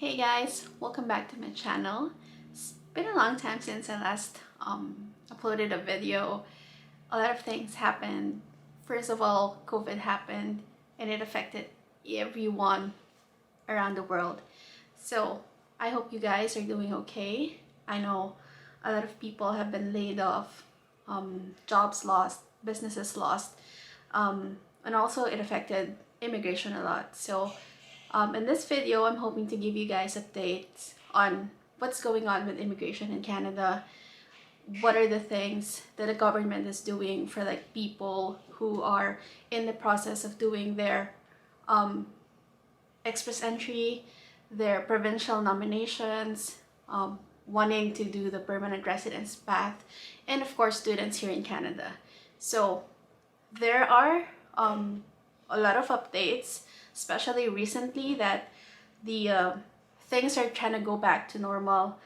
Hey guys, welcome back to my channel. It's been a long time since I last uploaded a video. A lot of things happened. First of all, COVID happened and it affected everyone around the world. So I hope you guys are doing okay. I know a lot of people have been laid off, jobs lost, businesses lost, and also it affected immigration a lot. So in this video, I'm hoping to give you guys updates on what's going on with immigration in Canada. What are the things that the government is doing for like people who are in the process of doing their express entry, their provincial nominations, wanting to do the permanent residence path, and of course students here in Canada. So there are a lot of updates, especially recently, that the things are trying to go back to normal.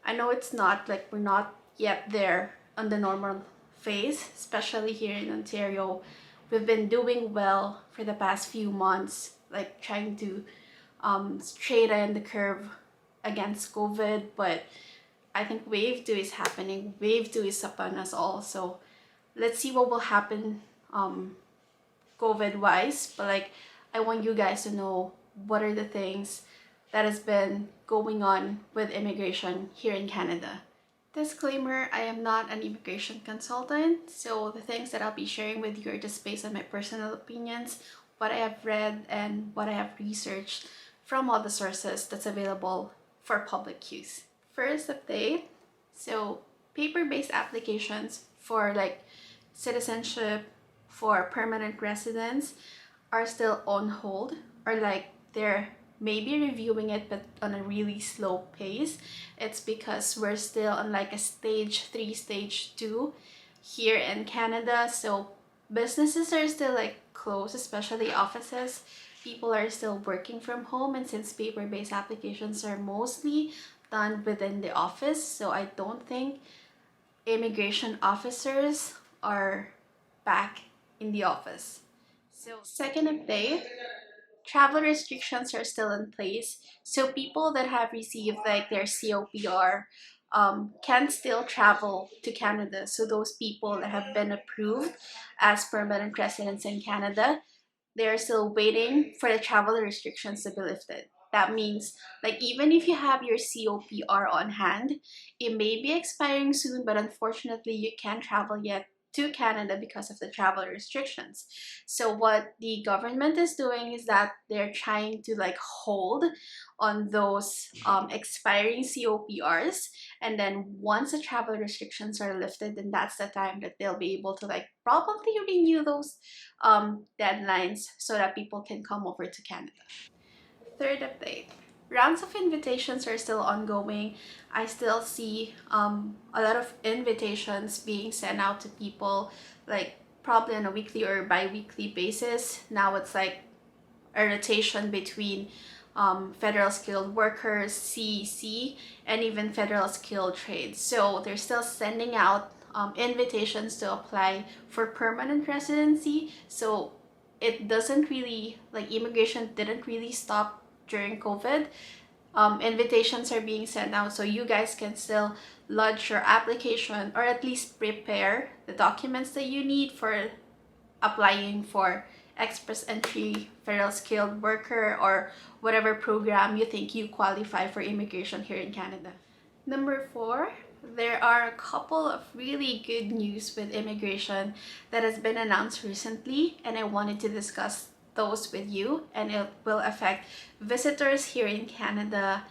I know it's not like we're not yet there on the normal phase, especially here in Ontario. We've been doing well for the past few months, like trying to straighten the curve against COVID, but I think wave 2 is happening. Wave 2 is upon us all. So let's see what will happen COVID wise, but like I want you guys to know what are the things that has been going on with immigration here in Canada. Disclaimer, I am not an immigration consultant, so the things that I'll be sharing with you are just based on my personal opinions, what I have read and what I have researched from all the sources that's available for public use. First update, so paper-based applications for like citizenship, for permanent residents are still on hold, or like they're maybe reviewing it but on a really slow pace. It's because we're still on like a stage 3, stage 2 here in Canada, so businesses are still like closed, especially offices. People are still working from home, and since paper-based applications are mostly done within the office, so I don't think immigration officers are back in the office. So second update, travel restrictions are still in place. So people that have received like their COPR can still travel to Canada. So those people that have been approved as permanent residents in Canada, they're still waiting for the travel restrictions to be lifted. That means like even if you have your COPR on hand, it may be expiring soon, but unfortunately you can't travel yet to Canada because of the travel restrictions. So what the government is doing is that they're trying to like hold on those expiring COPRs, and then once the travel restrictions are lifted, then that's the time that they'll be able to like probably renew those deadlines so that people can come over to Canada. Third update, rounds of invitations are still ongoing. I still see a lot of invitations being sent out to people, like probably on a weekly or bi-weekly basis. Now it's like a rotation between federal skilled workers, CEC, and even federal skilled trades. So they're still sending out invitations to apply for permanent residency. So it doesn't really, like immigration didn't really stop during COVID. Invitations are being sent out, so you guys can still lodge your application or at least prepare the documents that you need for applying for express entry, federal skilled worker, or whatever program you think you qualify for immigration here in Canada. Number 4, there are a couple of really good news with immigration that has been announced recently, and I wanted to discuss those with you, and it will affect visitors here in Canada,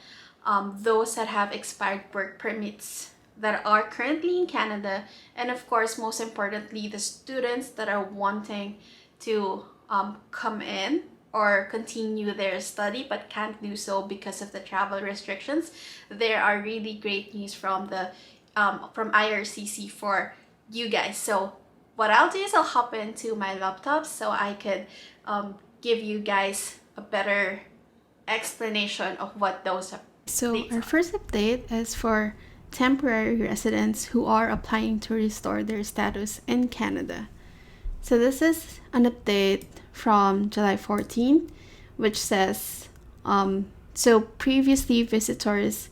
those that have expired work permits that are currently in Canada, and of course most importantly the students that are wanting to come in or continue their study but can't do so because of the travel restrictions. There are really great news from the from IRCC for you guys. So what I'll do is I'll hop into my laptop so I could give you guys a better explanation of what those are. So our first update is for temporary residents who are applying to restore their status in Canada. So this is an update from July 14, which says So previously, visitors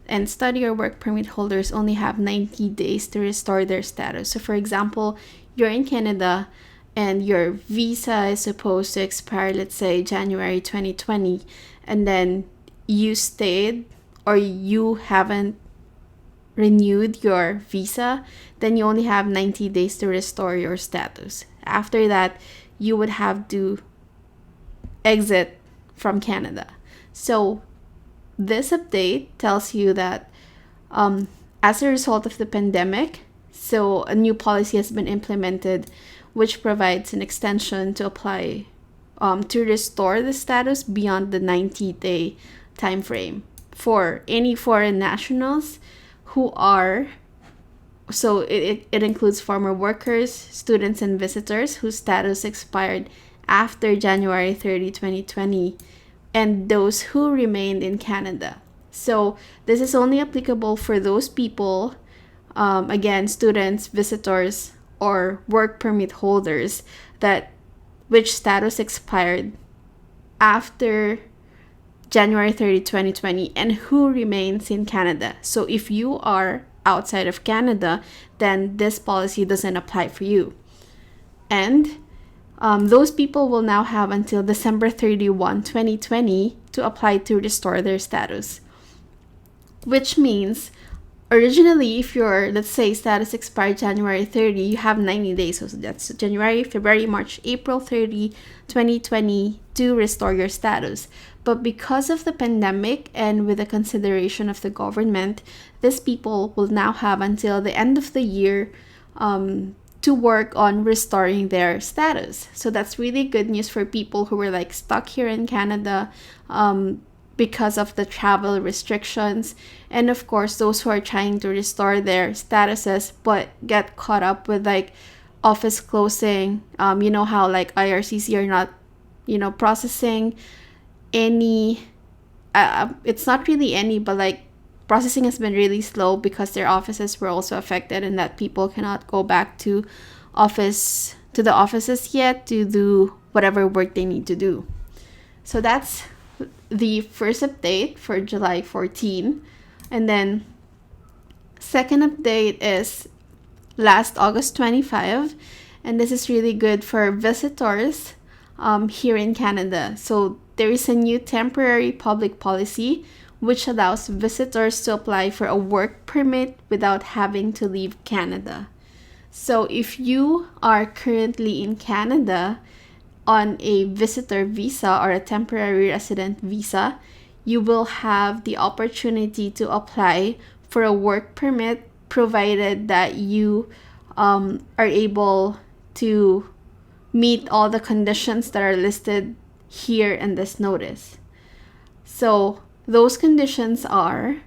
and study or work permit holders only have 90 days to restore their status. So for example, you're in Canada and your visa is supposed to expire, let's say January 2020, and then you stayed or you haven't renewed your visa, then you only have 90 days to restore your status. After that, you would have to exit from Canada. So this update tells you that as a result of the pandemic, so a new policy has been implemented which provides an extension to apply to restore the status beyond the 90-day time frame for any foreign nationals who are, so it includes former workers, students, and visitors whose status expired after January 30, 2020, and those who remained in Canada. So this is only applicable for those people, again, students, visitors, or work permit holders that which status expired after January 30, 2020, and who remains in Canada. So if you are outside of Canada, then this policy doesn't apply for you. And those people will now have until December 31, 2020 to apply to restore their status. Which means, originally, if your, let's say, status expired January 30, you have 90 days. So that's January, February, March, April 30, 2020 to restore your status. But because of the pandemic and with the consideration of the government, these people will now have until the end of the year to work on restoring their status. So that's really good news for people who were like stuck here in Canada because of the travel restrictions, and of course those who are trying to restore their statuses but get caught up with like office closing. You know how like IRCC are not processing any it's not really any, but like processing has been really slow because their offices were also affected, and that people cannot go back to the offices yet to do whatever work they need to do. So that's the first update for July 14. And then second update is last August 25, and this is really good for visitors here in Canada. So there is a new temporary public policy which allows visitors to apply for a work permit without having to leave Canada. So if you are currently in Canada on a visitor visa or a temporary resident visa, you will have the opportunity to apply for a work permit provided that you are able to meet all the conditions that are listed here in this notice. So those conditions are: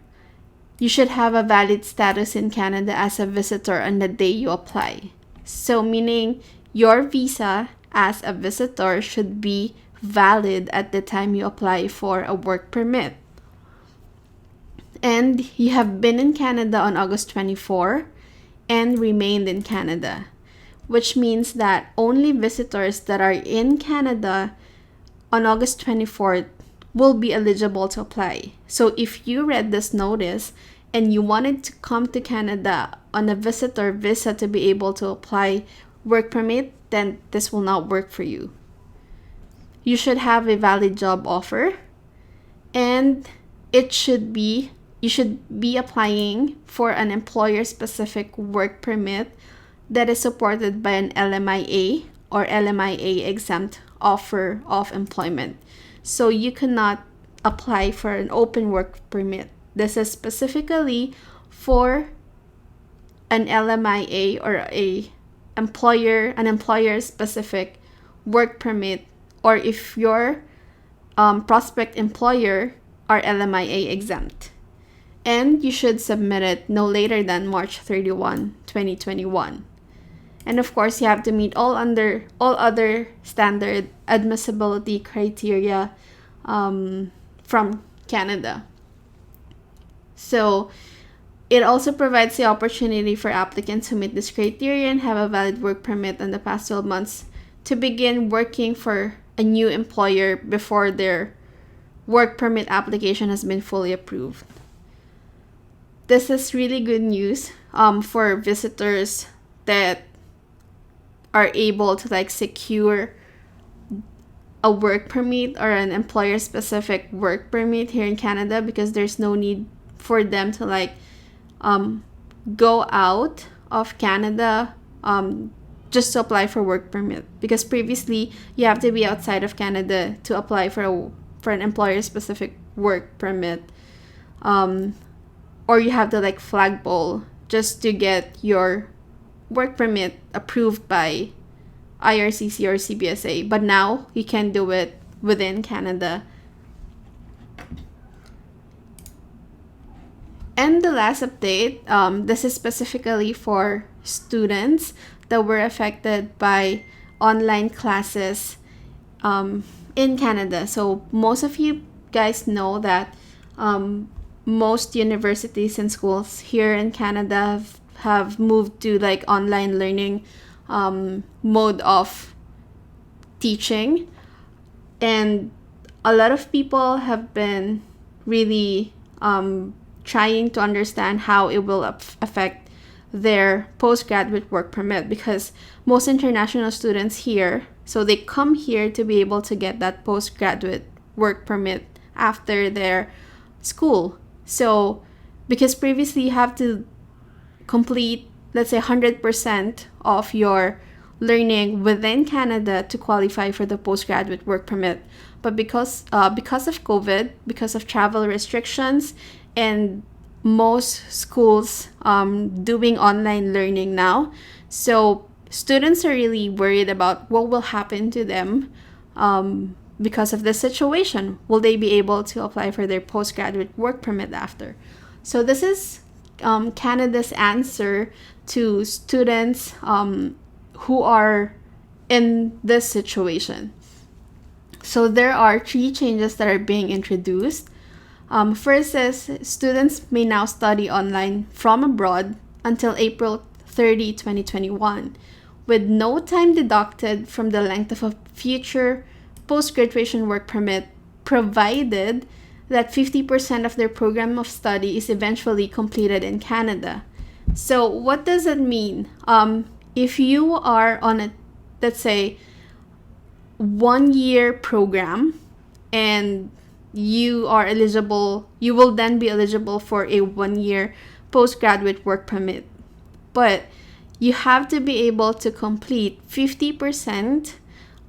you should have a valid status in Canada as a visitor on the day you apply. So meaning your visa as a visitor should be valid at the time you apply for a work permit. And you have been in Canada on August 24 and remained in Canada, which means that only visitors that are in Canada on August 24th will be eligible to apply. So if you read this notice and you wanted to come to Canada on a visitor visa to be able to apply work permit, then this will not work for you. You should have a valid job offer, and you should be applying for an employer-specific work permit that is supported by an LMIA or LMIA exempt offer of employment. So you cannot apply for an open work permit. This is specifically for an LMIA or an employer-specific work permit, or if your prospect employer are LMIA exempt. And you should submit it no later than March 31, 2021. And of course, you have to meet all other standard admissibility criteria from Canada. So it also provides the opportunity for applicants who meet this criteria and have a valid work permit in the past 12 months to begin working for a new employer before their work permit application has been fully approved. This is really good news for visitors that are able to like secure a work permit or an employer specific work permit here in Canada, because there's no need for them to like go out of Canada just to apply for work permit, because previously you have to be outside of Canada to apply for an employer specific work permit, or you have to like flagpole just to get your work permit approved by IRCC or CBSA. But now you can do it within Canada. And the last update, this is specifically for students that were affected by online classes in Canada. So most of you guys know that most universities and schools here in Canada have moved to like online learning mode of teaching, and a lot of people have been really trying to understand how it will affect their postgraduate work permit, because most international students here, so they come here to be able to get that postgraduate work permit after their school. So because previously you have to complete, let's say 100% of your learning within Canada to qualify for the postgraduate work permit. But because of COVID, because of travel restrictions, and most schools doing online learning now, so students are really worried about what will happen to them because of this situation. Will they be able to apply for their postgraduate work permit after? So this is Canada's answer to students who are in this situation. So there are 3 changes that are being introduced. First is students may now study online from abroad until April 30, 2021, with no time deducted from the length of a future post-graduation work permit, provided that 50% of their program of study is eventually completed in Canada. So what does it mean? If you are on a, let's say, 1-year program and you are eligible, you will then be eligible for a 1-year postgraduate work permit. But you have to be able to complete 50%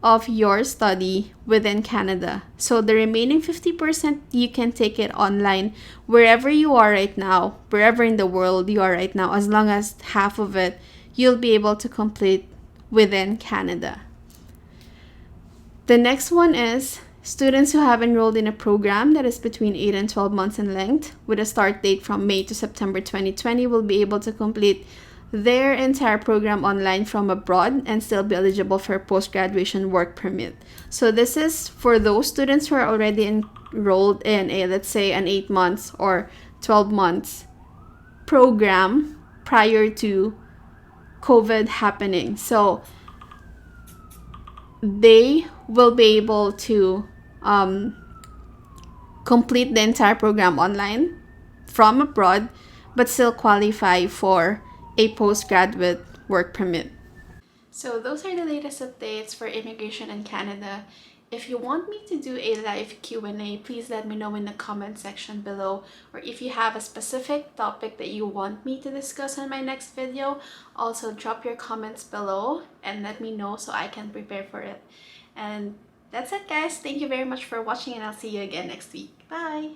of your study within Canada. So the remaining 50%, you can take it online wherever you are right now, wherever in the world you are right now, as long as half of it you'll be able to complete within Canada. The next one is students who have enrolled in a program that is between 8 and 12 months in length, with a start date from May to September 2020, will be able to complete their entire program online from abroad and still be eligible for a post-graduation work permit. So this is for those students who are already enrolled in a, let's say, an 8 months or 12 months program prior to COVID happening. So they will be able to complete the entire program online from abroad, but still qualify for a postgraduate work permit. So those are the latest updates for immigration in Canada. If you want me to do a live Q&A, please let me know in the comment section below. Or if you have a specific topic that you want me to discuss on my next video, also drop your comments below and let me know so I can prepare for it. And that's it, guys. Thank you very much for watching, and I'll see you again next week. Bye!